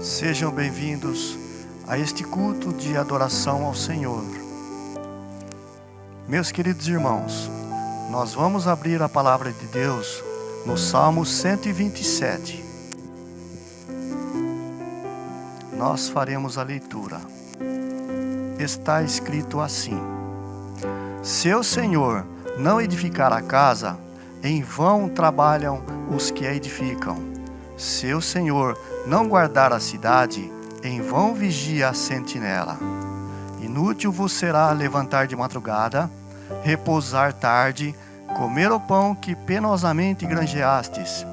Sejam bem-vindos a este culto de adoração ao Senhor. Meus queridos irmãos, nós vamos abrir a palavra de Deus no Salmo 127. Nós faremos a leitura. Está escrito assim: Se o Senhor não edificar a casa, em vão trabalham os que a edificam. Se o Senhor não guardar a cidade, em vão vigia a sentinela. Inútil vos será levantar de madrugada, repousar tarde, comer o pão que penosamente granjeastes.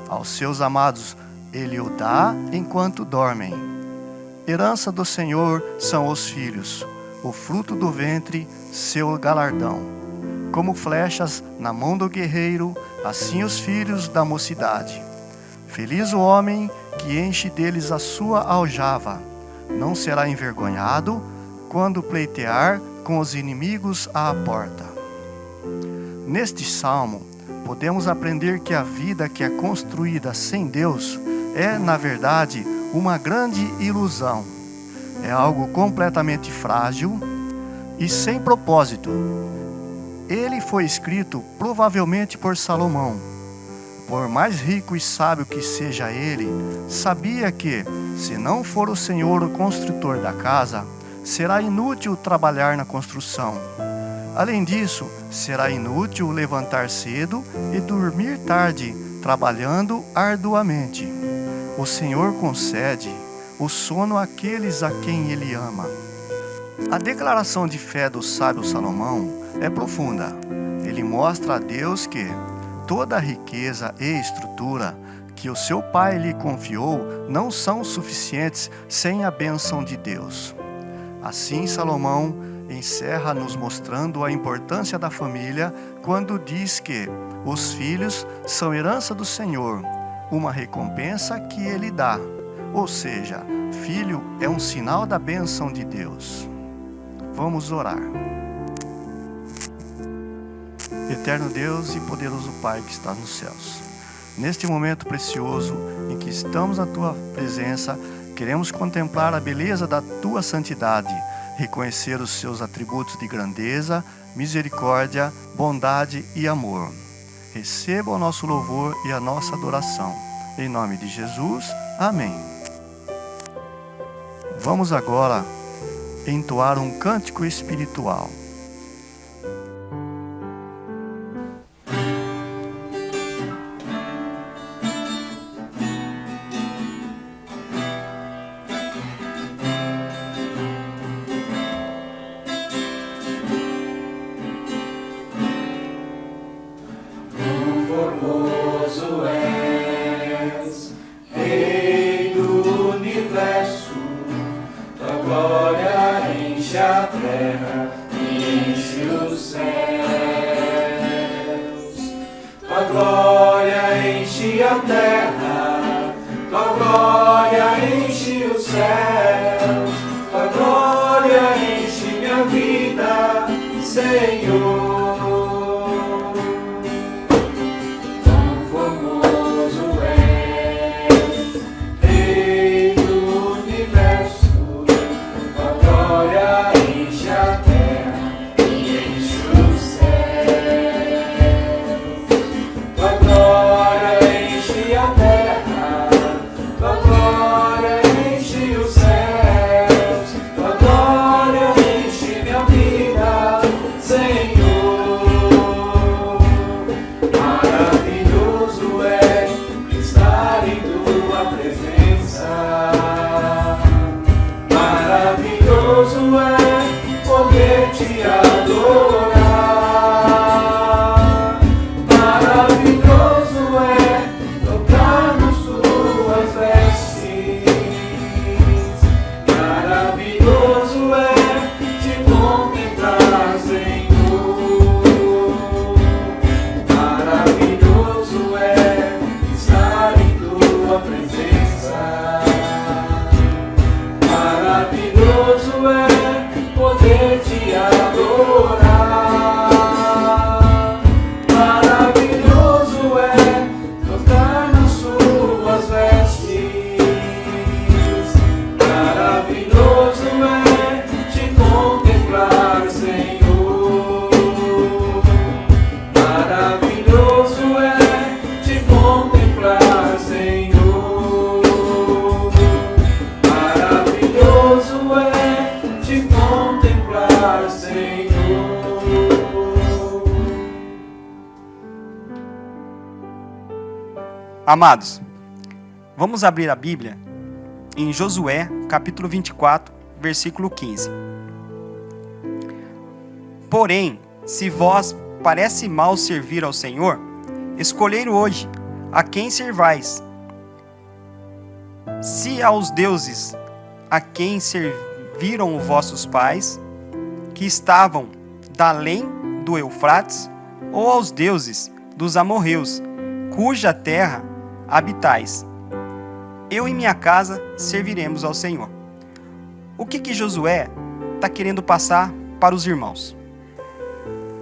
Aos seus amados ele o dá enquanto dormem. Herança do Senhor são os filhos, o fruto do ventre, seu galardão. Como flechas na mão do guerreiro, assim os filhos da mocidade. Feliz o homem que enche deles a sua aljava. Não será envergonhado quando pleitear com os inimigos à porta. Neste salmo, podemos aprender que a vida que é construída sem Deus é, na verdade, uma grande ilusão. É algo completamente frágil e sem propósito. Ele foi escrito provavelmente por Salomão. Por mais rico e sábio que seja ele, sabia que, se não for o Senhor o construtor da casa, será inútil trabalhar na construção. Além disso, será inútil levantar cedo e dormir tarde, trabalhando arduamente. O Senhor concede o sono àqueles a quem Ele ama. A declaração de fé do sábio Salomão é profunda. Ele mostra a Deus que toda a riqueza e estrutura que o seu pai lhe confiou não são suficientes sem a bênção de Deus. Assim, Salomão encerra nos mostrando a importância da família quando diz que os filhos são herança do Senhor, uma recompensa que Ele dá. Ou seja, filho é um sinal da bênção de Deus. Vamos orar. Eterno Deus e poderoso Pai que está nos céus, neste momento precioso em que estamos na Tua presença, queremos contemplar a beleza da Tua santidade, reconhecer os Seus atributos de grandeza, misericórdia, bondade e amor. Receba o nosso louvor e a nossa adoração. Em nome de Jesus, amém. Vamos agora entoar um cântico espiritual. Presença. Amados, vamos abrir a Bíblia em Josué, capítulo 24, versículo 15. Porém, se vós parece mal servir ao Senhor, escolhei hoje a quem servais. Se aos deuses a quem serviram vossos pais, que estavam da além do Eufrates, ou aos deuses dos amorreus, cuja terra habitais. Eu e minha casa serviremos ao Senhor. O que Josué está querendo passar para os irmãos?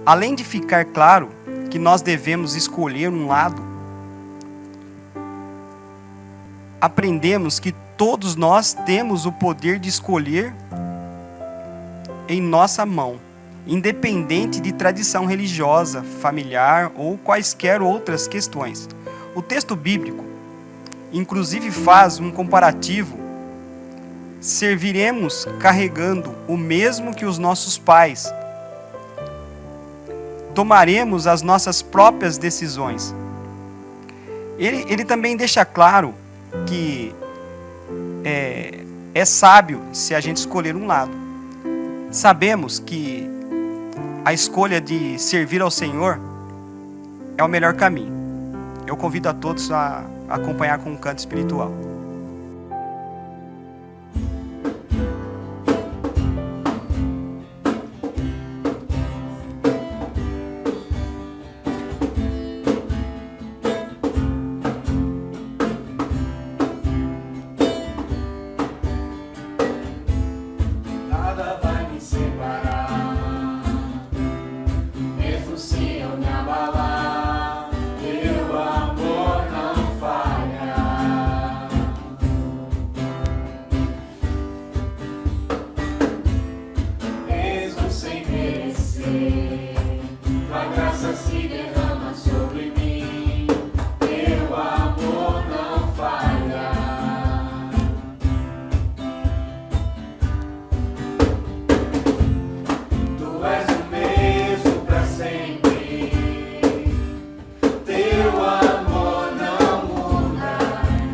Além de ficar claro que nós devemos escolher um lado, aprendemos que todos nós temos o poder de escolher em nossa mão, independente de tradição religiosa, familiar ou quaisquer outras questões. O texto bíblico, inclusive, faz um comparativo. Serviremos carregando o mesmo que os nossos pais. Tomaremos as nossas próprias decisões. Ele também deixa claro que é sábio se a gente escolher um lado. Sabemos que a escolha de servir ao Senhor é o melhor caminho. Eu convido a todos a acompanhar com um canto espiritual. Nada vai me separar, mesmo se eu me abalar, teu amor não falha. Mesmo sem merecer, tua graça se derrama sobre mim, teu amor não falha. Tu és o mesmo pra sempre, teu amor não muda.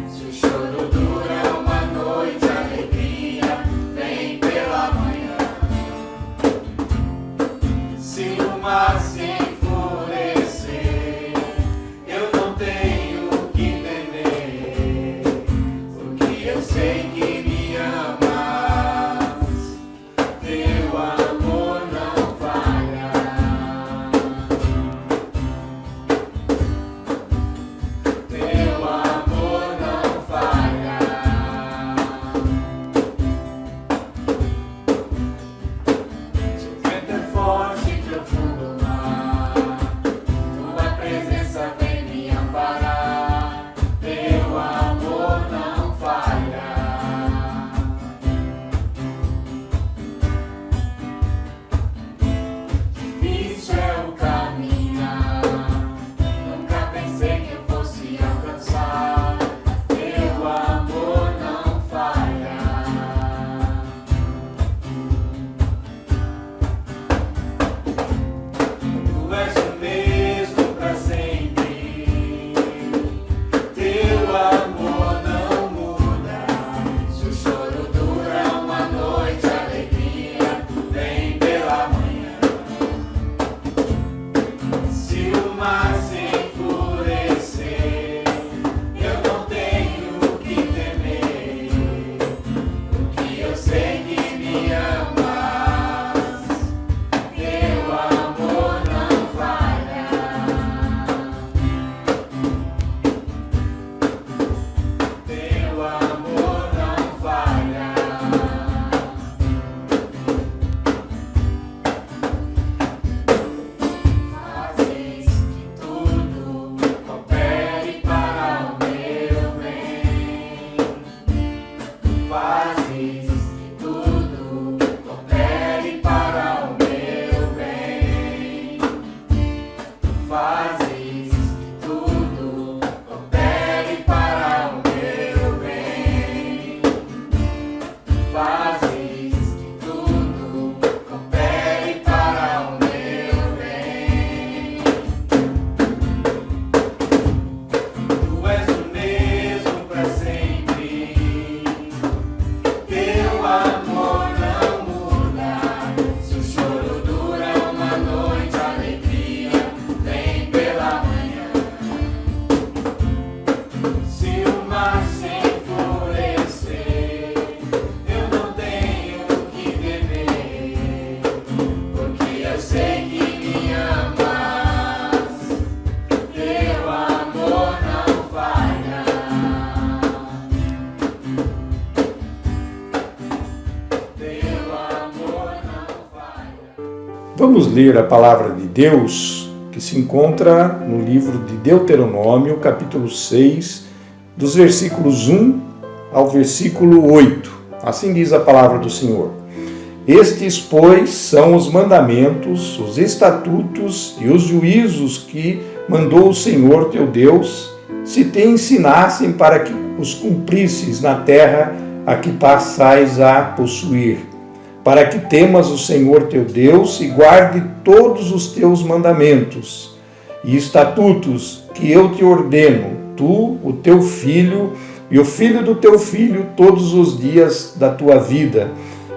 Se o choro dura uma noite, a alegria vem pela manhã. Se o mar se enfurecer, eu não tenho o que temer, porque eu sei que me amas. Teu amor não falha. Teu amor não falha. Se o vento é forte e profundo mar, tua presença vem me amparar. Teu amor não falha. Vamos ler a palavra de Deus que se encontra no livro de Deuteronômio, capítulo 6, dos versículos 1 ao versículo 8. Assim diz a palavra do Senhor. Estes, pois, são os mandamentos, os estatutos e os juízos que mandou o Senhor teu Deus, se te ensinassem para que os cumprisses na terra a que passais a possuir, para que temas o Senhor teu Deus e guarde todos os teus mandamentos e estatutos que eu te ordeno, tu, o teu filho e o filho do teu filho, todos os dias da tua vida,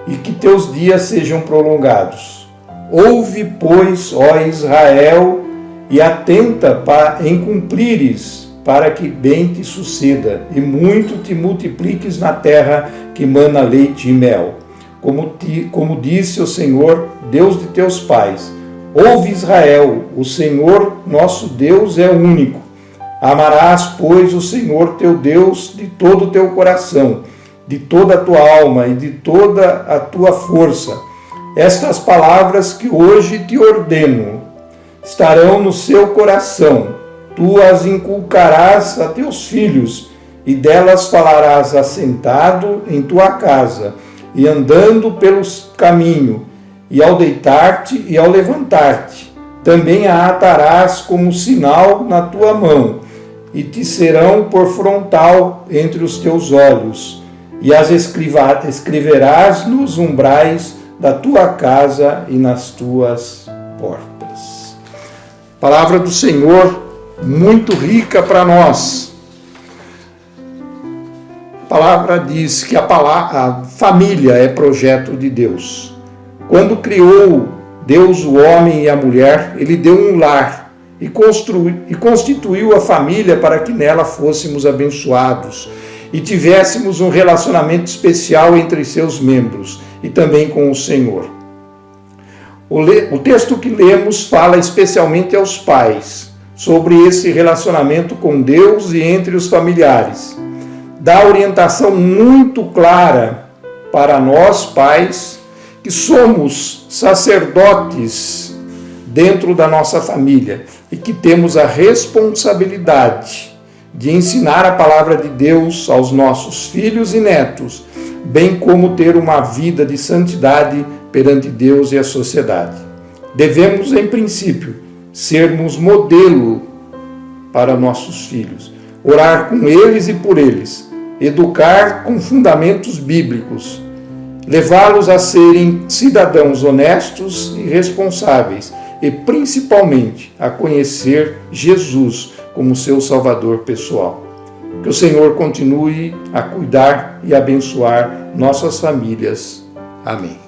e que teus dias sejam prolongados. Ouve, pois, ó Israel, e atenta em cumprires, para que bem te suceda, e muito te multipliques na terra que mana leite e mel. Como disse o Senhor, Deus de teus pais. Ouve, Israel, o Senhor nosso Deus é único. Amarás, pois, o Senhor teu Deus de todo o teu coração, de toda a tua alma e de toda a tua força. Estas palavras que hoje te ordeno estarão no seu coração. Tu as inculcarás a teus filhos, e delas falarás assentado em tua casa, e andando pelos caminhos, e ao deitar-te e ao levantar-te. Também a atarás como sinal na tua mão, e te serão por frontal entre os teus olhos, e as escreverás nos umbrais da tua casa e nas tuas portas. Palavra do Senhor, muito rica para nós. A palavra diz que a família é projeto de Deus. Quando criou Deus o homem e a mulher, ele deu um lar e constituiu a família para que nela fôssemos abençoados e tivéssemos um relacionamento especial entre seus membros e também com o Senhor. O texto que lemos fala especialmente aos pais sobre esse relacionamento com Deus e entre os familiares. Dá orientação muito clara para nós, pais, que somos sacerdotes dentro da nossa família e que temos a responsabilidade de ensinar a palavra de Deus aos nossos filhos e netos, bem como ter uma vida de santidade perante Deus e a sociedade. Devemos, em princípio, sermos modelo para nossos filhos, orar com eles e por eles, educar com fundamentos bíblicos, levá-los a serem cidadãos honestos e responsáveis e, principalmente, a conhecer Jesus como seu Salvador pessoal. Que o Senhor continue a cuidar e abençoar nossas famílias. Amém.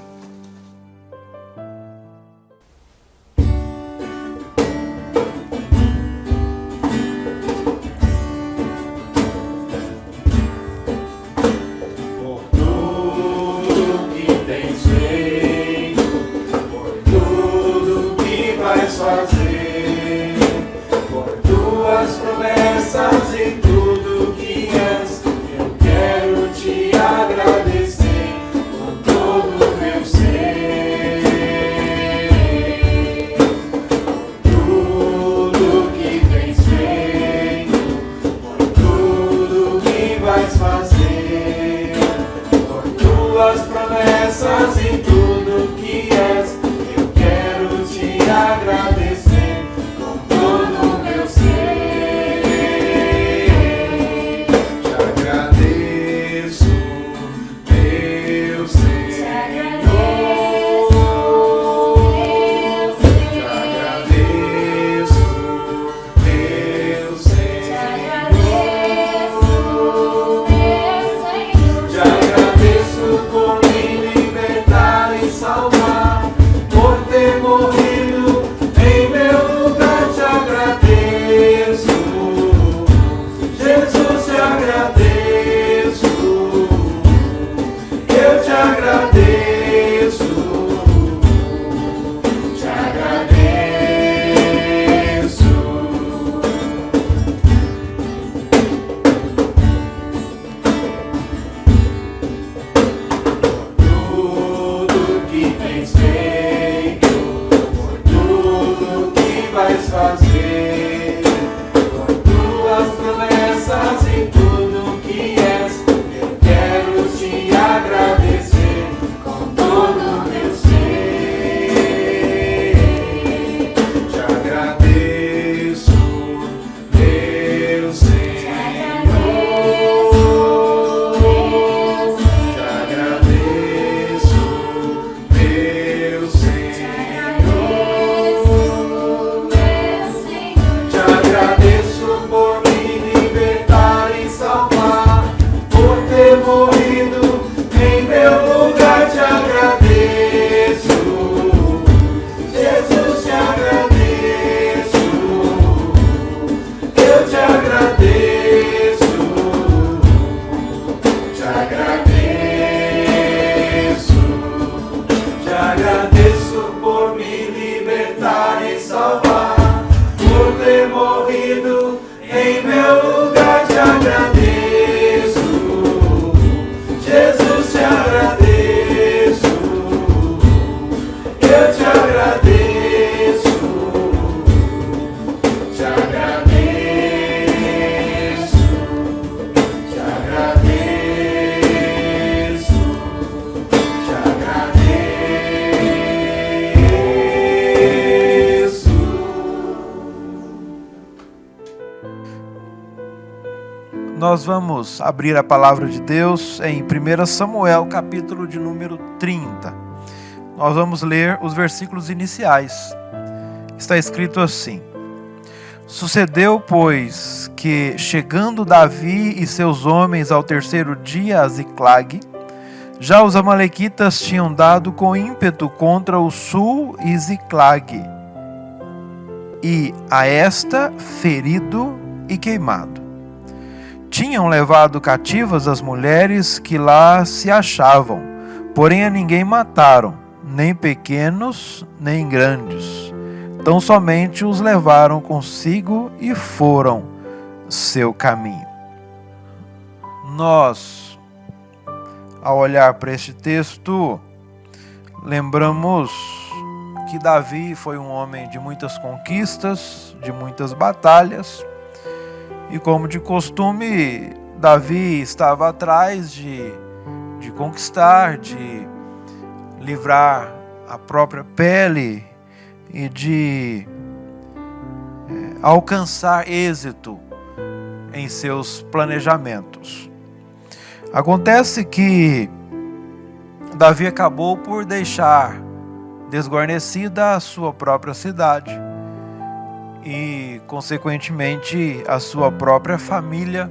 nós vamos abrir a palavra de Deus em 1 Samuel, capítulo de número 30. Nós vamos ler os versículos iniciais. Está escrito assim: Sucedeu, pois, que, chegando Davi e seus homens ao terceiro dia a Ziclag, já os amalequitas tinham dado com ímpeto contra o sul e Ziclag, e a esta ferido e queimado. Tinham levado cativas as mulheres que lá se achavam, porém a ninguém mataram, nem pequenos, nem grandes. Tão somente os levaram consigo e foram seu caminho. Nós, ao olhar para este texto, lembramos que Davi foi um homem de muitas conquistas, de muitas batalhas, e como de costume, Davi estava atrás de conquistar, de livrar a própria pele e de alcançar êxito em seus planejamentos. Acontece que Davi acabou por deixar desguarnecida a sua própria cidade e, consequentemente, a sua própria família,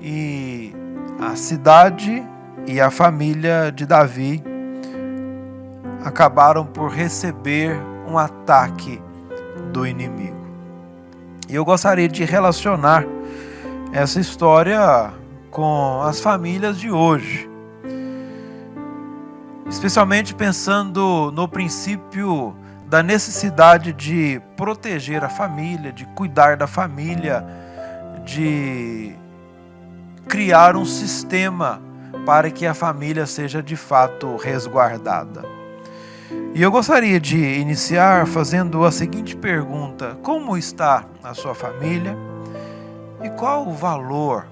e a cidade e a família de Davi acabaram por receber um ataque do inimigo. E eu gostaria de relacionar essa história com as famílias de hoje, especialmente pensando no princípio da necessidade de proteger a família, de cuidar da família, de criar um sistema para que a família seja de fato resguardada. E eu gostaria de iniciar fazendo a seguinte pergunta: como está a sua família? E qual o valor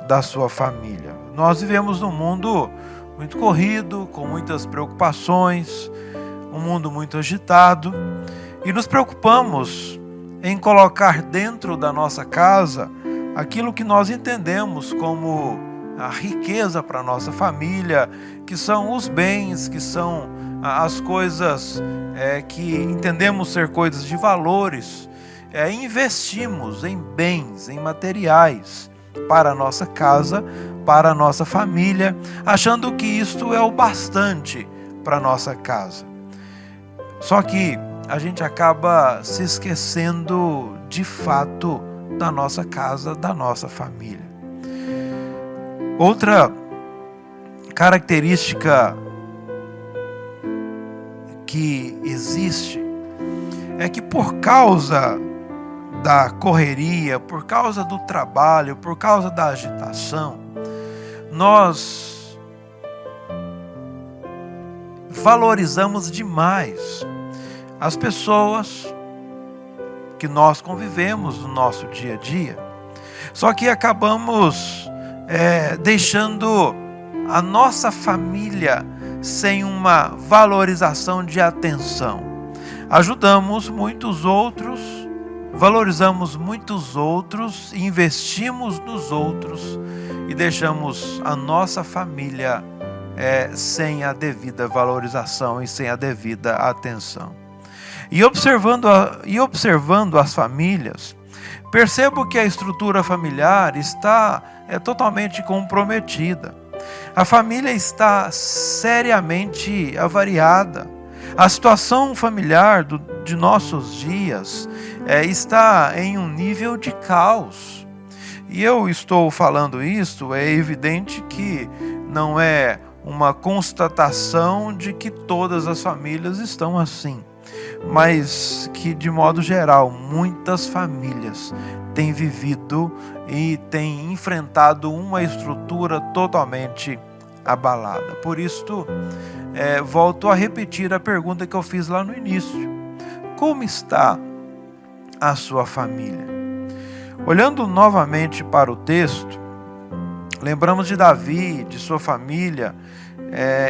da sua família? Nós vivemos num mundo muito corrido, com muitas preocupações, um mundo muito agitado, e nos preocupamos em colocar dentro da nossa casa aquilo que nós entendemos como a riqueza para a nossa família, que são os bens, que são as coisas que entendemos ser coisas de valores. Investimos em bens, em materiais para a nossa casa, para a nossa família, achando que isto é o bastante para a nossa casa. Só que a gente acaba se esquecendo de fato da nossa casa, da nossa família. Outra característica que existe é que, por causa da correria, por causa do trabalho, por causa da agitação, nós valorizamos demais as pessoas que nós convivemos no nosso dia a dia. Só que acabamos deixando a nossa família sem uma valorização de atenção. Ajudamos muitos outros, valorizamos muitos outros, investimos nos outros e deixamos a nossa família sem a devida valorização e sem a devida atenção. E observando as famílias, percebo que a estrutura familiar está totalmente comprometida. A família está seriamente avariada. A situação familiar de nossos dias está em um nível de caos. E eu estou falando isto, é evidente que não é uma constatação de que todas as famílias estão assim, mas que, de modo geral, muitas famílias têm vivido e têm enfrentado uma estrutura totalmente abalada. Por isto, volto a repetir a pergunta que eu fiz lá no início: como está a sua família? Olhando novamente para o texto, lembramos de Davi, de sua família,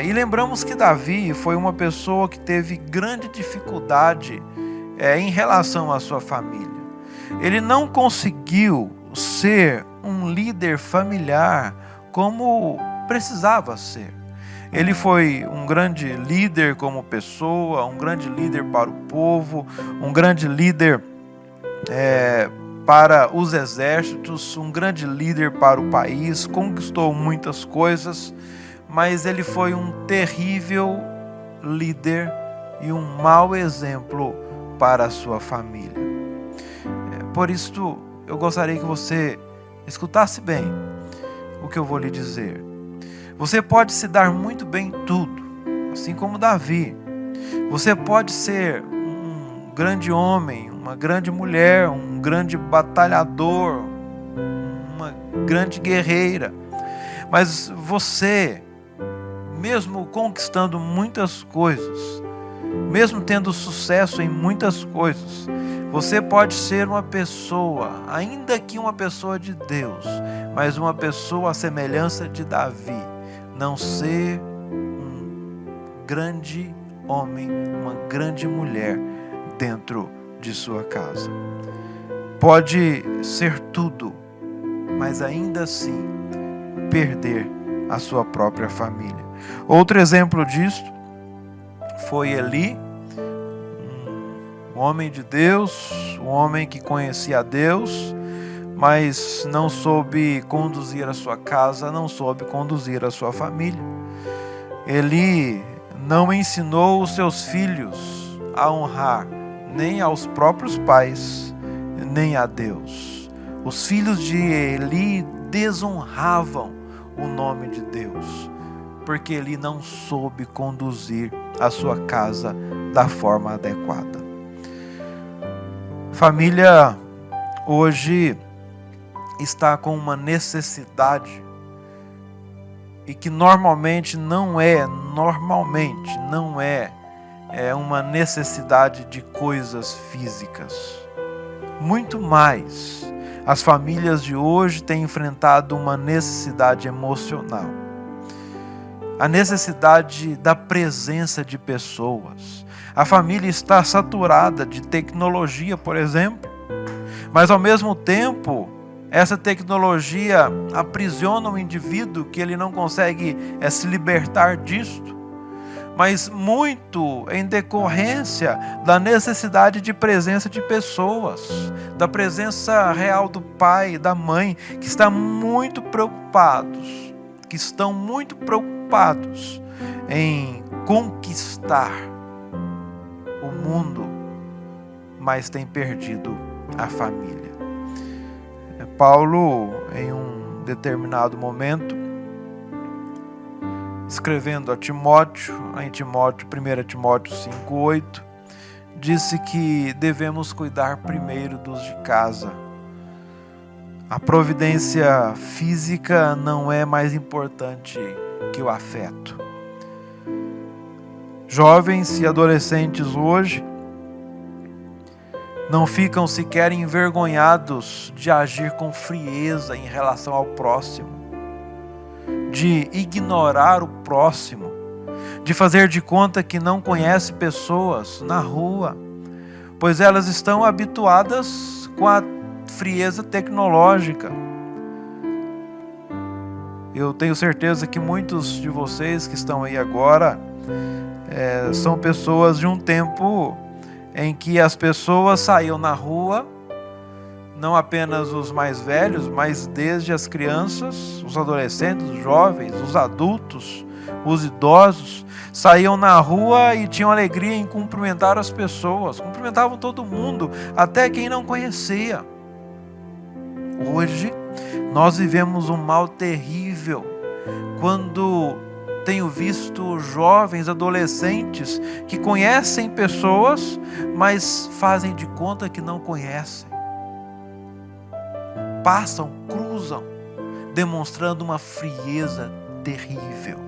e lembramos que Davi foi uma pessoa que teve grande dificuldade em relação à sua família. Ele não conseguiu ser um líder familiar como precisava ser. Ele foi um grande líder como pessoa, um grande líder para o povo, um grande líder para os exércitos, um grande líder para o país, conquistou muitas coisas, mas ele foi um terrível líder e um mau exemplo para a sua família. Por isso, eu gostaria que você escutasse bem o que eu vou lhe dizer. Você pode se dar muito bem em tudo, assim como Davi. Você pode ser um grande homem, uma grande mulher, um grande batalhador, uma grande guerreira. Mas você, mesmo conquistando muitas coisas, mesmo tendo sucesso em muitas coisas, você pode ser uma pessoa, ainda que uma pessoa de Deus, mas uma pessoa à semelhança de Davi, não ser um grande homem, uma grande mulher dentro de sua casa. Pode ser tudo, mas ainda assim perder a sua própria família. Outro exemplo disto foi Eli, um homem de Deus, um homem que conhecia a Deus, mas não soube conduzir a sua casa, não soube conduzir a sua família. Ele não ensinou os seus filhos a honrar nem aos próprios pais, nem a Deus. Os filhos de Eli desonravam o nome de Deus, porque ele não soube conduzir a sua casa da forma adequada. Família hoje está com uma necessidade, e que normalmente não é uma necessidade de coisas físicas. Muito mais, as famílias de hoje têm enfrentado uma necessidade emocional. A necessidade da presença de pessoas. A família está saturada de tecnologia, por exemplo, mas ao mesmo tempo, essa tecnologia aprisiona o indivíduo, que ele não consegue se libertar disto, mas muito em decorrência da necessidade de presença de pessoas, da presença real do pai e da mãe, que estão muito preocupados em conquistar o mundo, mas tem perdido a família. Paulo, em um determinado momento, escrevendo a Timóteo, em 1 Timóteo 5,8, disse que devemos cuidar primeiro dos de casa. A providência física não é mais importante que o afeto. Jovens e adolescentes hoje não ficam sequer envergonhados de agir com frieza em relação ao próximo, de ignorar o próximo, de fazer de conta que não conhece pessoas na rua, pois elas estão habituadas com a frieza tecnológica. Eu tenho certeza que muitos de vocês que estão aí agora são pessoas de um tempo em que as pessoas saíam na rua, não apenas os mais velhos, mas desde as crianças, os adolescentes, os jovens, os adultos, os idosos, saíam na rua e tinham alegria em cumprimentar as pessoas, cumprimentavam todo mundo, até quem não conhecia. Hoje, nós vivemos um mal terrível, quando tenho visto jovens, adolescentes, que conhecem pessoas, mas fazem de conta que não conhecem. Passam, cruzam, demonstrando uma frieza terrível.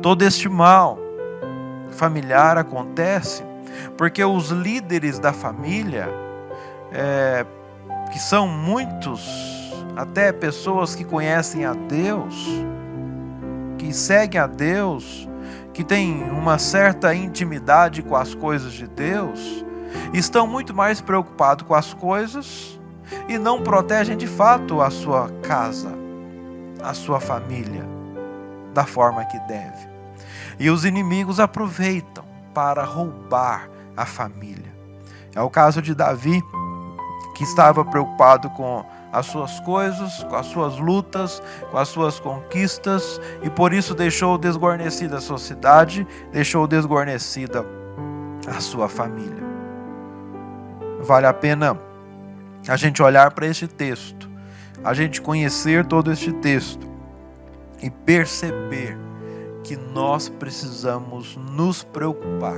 Todo este mal familiar acontece porque os líderes da família, que são muitos, até pessoas que conhecem a Deus, que seguem a Deus, que têm uma certa intimidade com as coisas de Deus, estão muito mais preocupados com as coisas e não protegem de fato a sua casa, a sua família, da forma que deve. E os inimigos aproveitam para roubar a família. É o caso de Davi, que estava preocupado com as suas coisas, com as suas lutas, com as suas conquistas, e por isso deixou desguarnecida a sua cidade, deixou desguarnecida a sua família. Vale a pena a gente olhar para este texto, a gente conhecer todo este texto e perceber que nós precisamos nos preocupar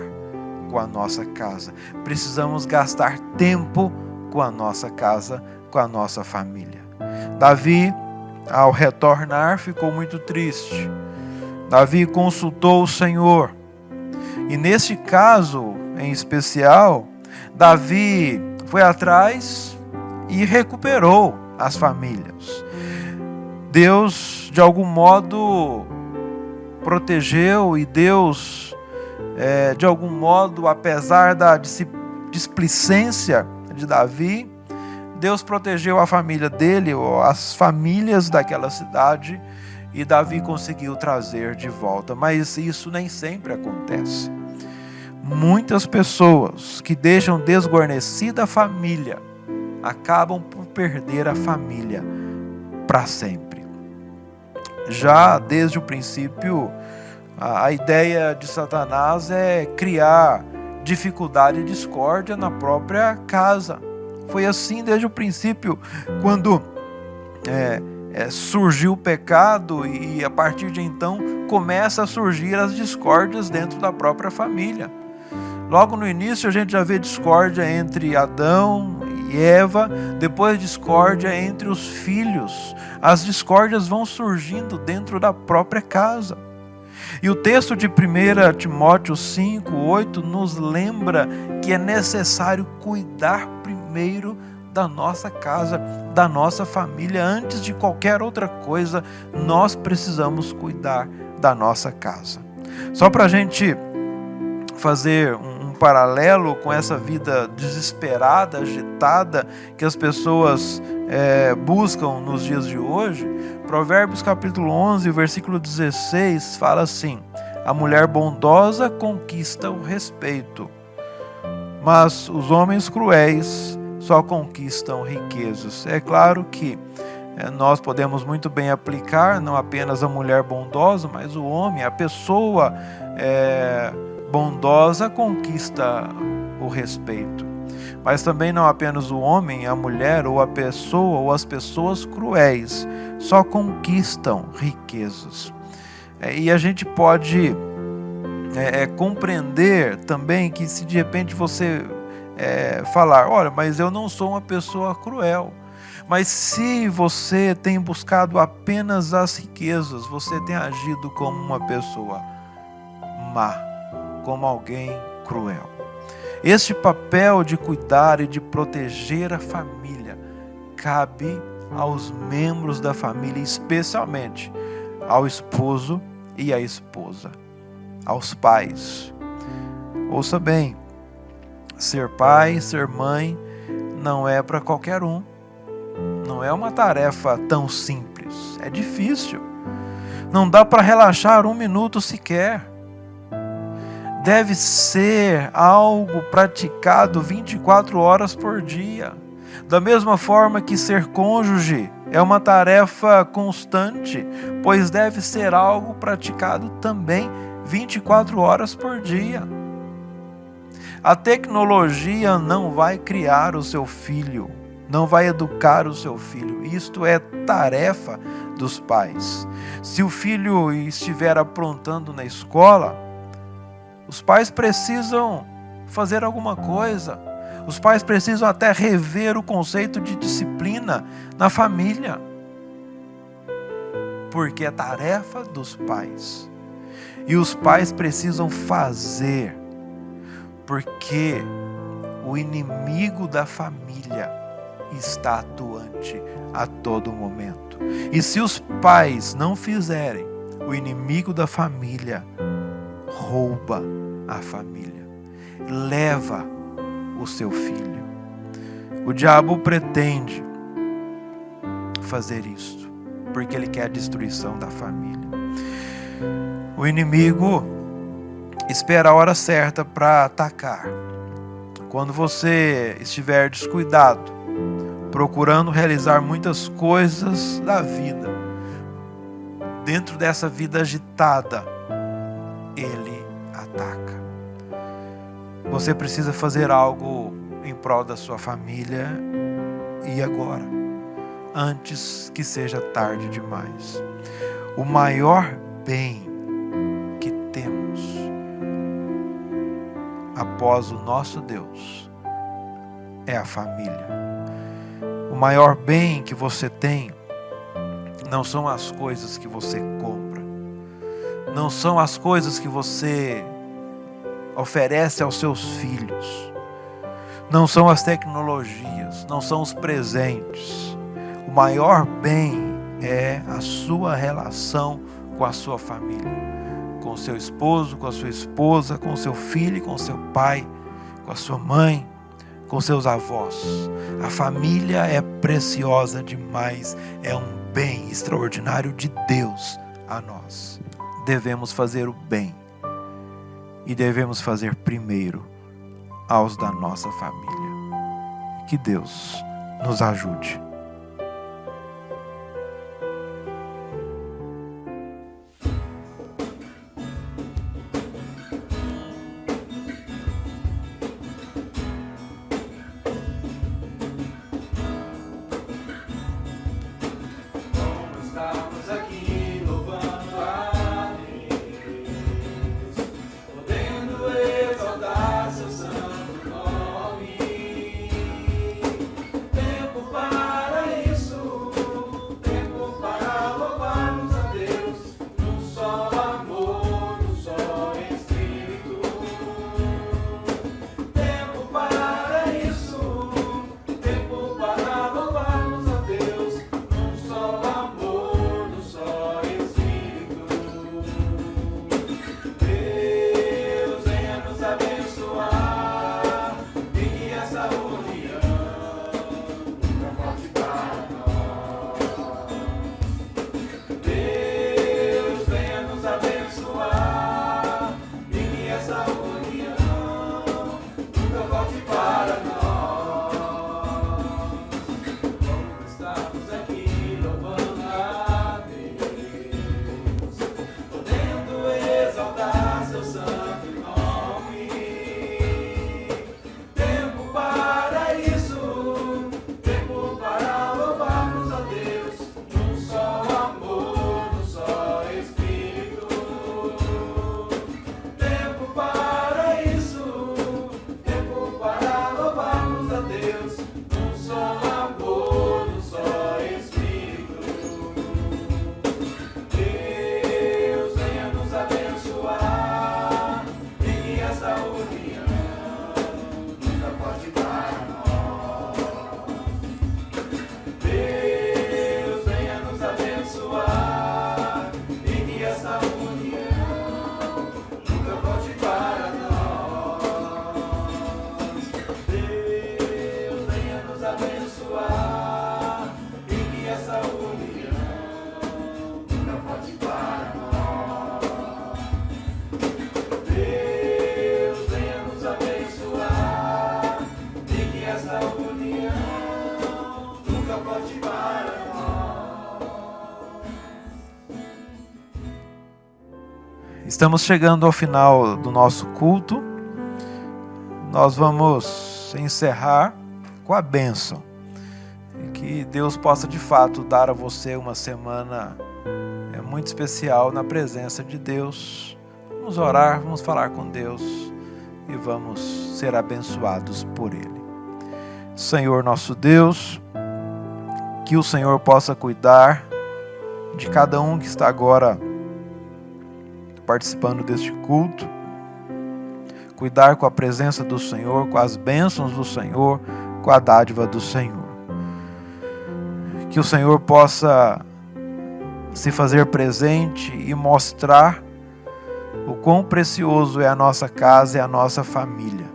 com a nossa casa. Precisamos gastar tempo com a nossa casa, com a nossa família. Davi, ao retornar, ficou muito triste. Davi consultou o Senhor. E nesse caso, em especial, Davi foi atrás e recuperou as famílias. Deus, de algum modo, protegeu, e Deus, de algum modo, apesar da displicência de Davi, Deus protegeu a família dele, ou as famílias daquela cidade, e Davi conseguiu trazer de volta. Mas isso nem sempre acontece. Muitas pessoas que deixam desguarnecida a família acabam por perder a família para sempre. Já desde o princípio, a ideia de Satanás é criar dificuldade e discórdia na própria casa. Foi assim desde o princípio, quando surgiu o pecado, e a partir de então começa a surgir as discórdias dentro da própria família. Logo no início a gente já vê discórdia entre Adão e Eva, depois discórdia entre os filhos. As discórdias vão surgindo dentro da própria casa. E o texto de 1 Timóteo 5:8 nos lembra que é necessário cuidar primeiro da nossa casa, da nossa família. Antes de qualquer outra coisa, nós precisamos cuidar da nossa casa. Só para a gente fazer um paralelo com essa vida desesperada, agitada, que as pessoas buscam nos dias de hoje, Provérbios capítulo 11, versículo 16, fala assim: a mulher bondosa conquista o respeito, mas os homens cruéis só conquistam riquezas. É claro que nós podemos muito bem aplicar não apenas a mulher bondosa, mas o homem, a pessoa bondosa conquista o respeito. Mas também não apenas o homem, a mulher, ou a pessoa, ou as pessoas cruéis só conquistam riquezas. E a gente pode compreender também que, se de repente você falar, olha, mas eu não sou uma pessoa cruel. Mas se você tem buscado apenas as riquezas, você tem agido como uma pessoa má, como alguém cruel. Este papel de cuidar e de proteger a família cabe aos membros da família, especialmente ao esposo e à esposa, aos pais. Ouça bem, ser pai, ser mãe não é para qualquer um. Não é uma tarefa tão simples, é difícil. Não dá para relaxar um minuto sequer. Deve ser algo praticado 24 horas por dia. Da mesma forma que ser cônjuge é uma tarefa constante, pois deve ser algo praticado também 24 horas por dia. A tecnologia não vai criar o seu filho, não vai educar o seu filho. Isto é tarefa dos pais. Se o filho estiver aprontando na escola, os pais precisam fazer alguma coisa. Os pais precisam até rever o conceito de disciplina na família, porque é tarefa dos pais. E os pais precisam fazer, porque o inimigo da família está atuante a todo momento. E se os pais não fizerem, o inimigo da família rouba a família, leva o seu filho. O diabo pretende fazer isso, porque ele quer a destruição da família. O inimigo espera a hora certa para atacar. Quando você estiver descuidado, procurando realizar muitas coisas da vida, dentro dessa vida agitada, ele ataca. Você precisa fazer algo em prol da sua família e agora, antes que seja tarde demais. O maior bem que temos após o nosso Deus é a família. O maior bem que você tem não são as coisas que você compra, não são as coisas que você oferece aos seus filhos, não são as tecnologias, não são os presentes. O maior bem é a sua relação com a sua família, com o seu esposo, com a sua esposa, com o seu filho, com o seu pai, com a sua mãe, com seus avós. A família é preciosa demais, é um bem extraordinário de Deus a nós. Devemos fazer o bem e devemos fazer primeiro aos da nossa família. Que Deus nos ajude. Estamos aqui louvando a Deus, podendo exaltar seu santo nome. Tempo para isso, tempo para louvarmos a Deus, num só amor, num só Espírito. Tempo para isso, tempo para louvarmos a Deus, num só amor, num só Espírito. Deus venha nos abençoar e que essa união nunca falte para nós. Deus venha nos abençoar e que essa união nunca falte para nós. Como estamos aqui louvando a Deus, podendo exaltar seu santo nome. Tempo para isso, tempo para louvarmos a Deus, num só amor, num só Espírito. Tempo para isso, tempo para louvarmos a Deus, num só amor, num só Espírito. Deus venha nos abençoar e que essa união nunca falte para nós. Deus venha nos abençoar e que essa união nunca falte para nós. Deus venha nos abençoar e que essa união nunca falte para nós. Deus venha nos abençoar e que essa união nunca falte para nós. Estamos chegando ao final do nosso culto. Nós vamos encerrar com a bênção. E que Deus possa de fato dar a você uma semana muito especial na presença de Deus. Vamos orar, vamos falar com Deus e vamos ser abençoados por Ele. Senhor nosso Deus, que o Senhor possa cuidar de cada um que está agora participando deste culto, cuidar com a presença do Senhor, com as bênçãos do Senhor, com a dádiva do Senhor. Que o Senhor possa se fazer presente e mostrar o quão precioso é a nossa casa e a nossa família.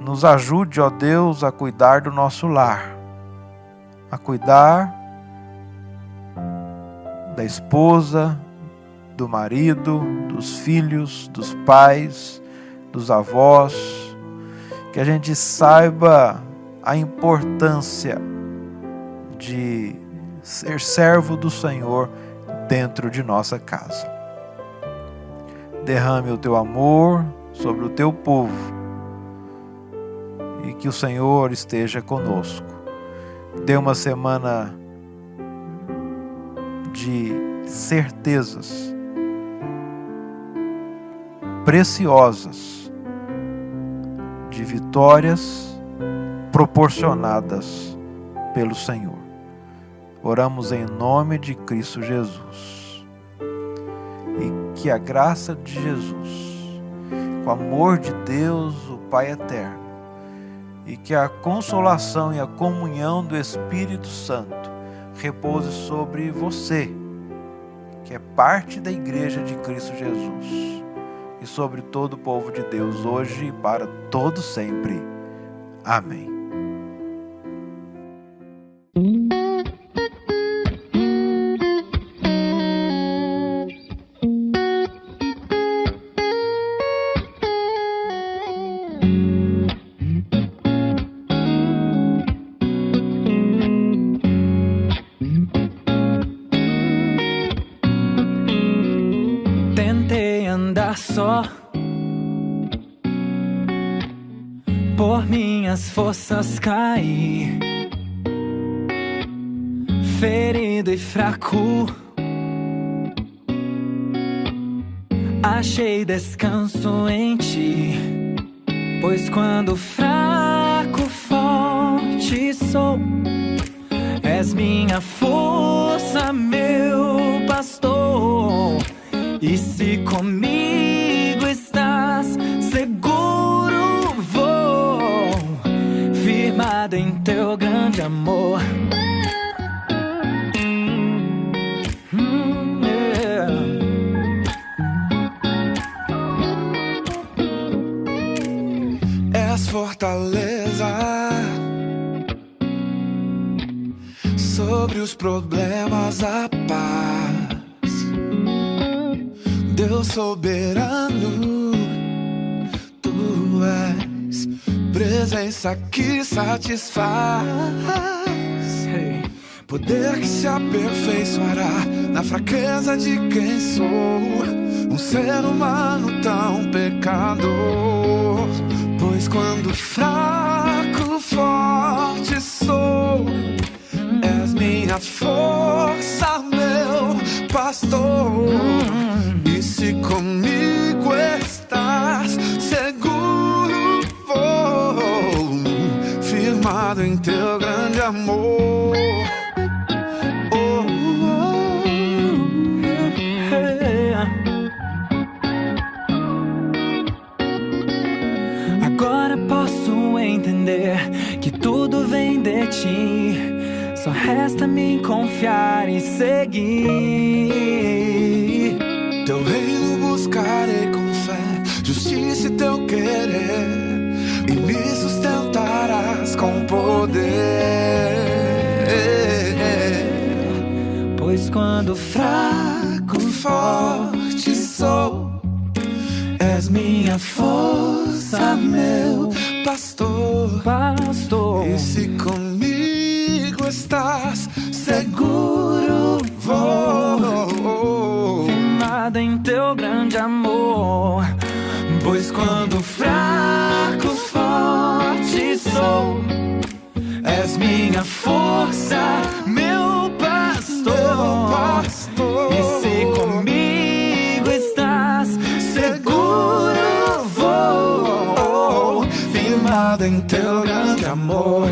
nos ajude, ó Deus, a cuidar do nosso lar, a cuidar da esposa, do marido, dos filhos, dos pais, dos avós, que a gente saiba a importância de ser servo do Senhor dentro de nossa casa. Derrame o teu amor sobre o teu povo e que o Senhor esteja conosco. Dê uma semana de certezas preciosas, de vitórias proporcionadas pelo Senhor. Oramos em nome de Cristo Jesus. E que a graça de Jesus, o amor de Deus, o Pai eterno, e que a consolação e a comunhão do Espírito Santo repouse sobre você, que é parte da Igreja de Cristo Jesus, e sobre todo o povo de Deus, hoje e para todo sempre. Amém. Tentei andar só, por minhas forças caí, ferido e fraco, achei descanso em ti, pois quando fraco, forte sou, és minha força, meu pastor. E se comigo estás, seguro vou, firmado em teu grande amor. És fortaleza sobre os problemas, a paz. Deus soberano, tu és presença que satisfaz, poder que se aperfeiçoará na fraqueza de quem sou, um ser humano tão pecador. Pois quando fraco, forte sou, és minha força, meu pastor. E se comigo estás, seguro vou, firmado em teu grande amor. Oh, oh, Agora posso entender que tudo vem de ti, só resta me confiar e seguir. teu reino buscarei com fé, justiça e teu querer, e me sustentarás com poder. Pois quando Fraco, forte sou, és minha força, meu pastor. pastor, E se comigo estás, seguro vou, firmado em teu grande amor. Pois quando fraco, forte sou, és minha força, meu pastor. E se comigo estás, seguro vou, firmado em teu grande amor.